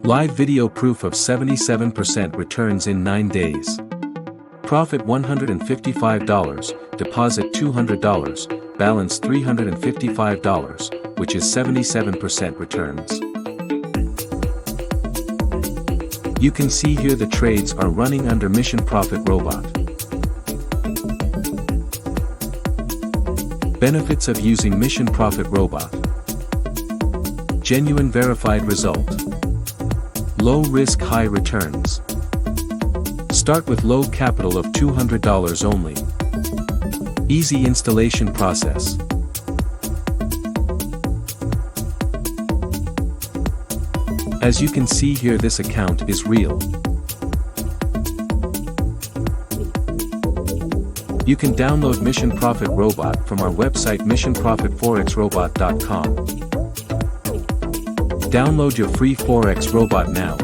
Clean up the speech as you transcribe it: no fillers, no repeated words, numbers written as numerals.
Live video proof of 77% returns in 9 days. Profit $155, deposit $200, balance $355, which is 77% returns. You can see here the trades are running under Mission Profit Robot. Benefits of using Mission Profit Robot. Genuine verified result. Low risk, high returns. Start with low capital of $200 only. Easy installation process. As you can see here, this account is real. You can download Mission Profit Robot from our website missionprofitforexrobot.com. Download your free Forex Robot now.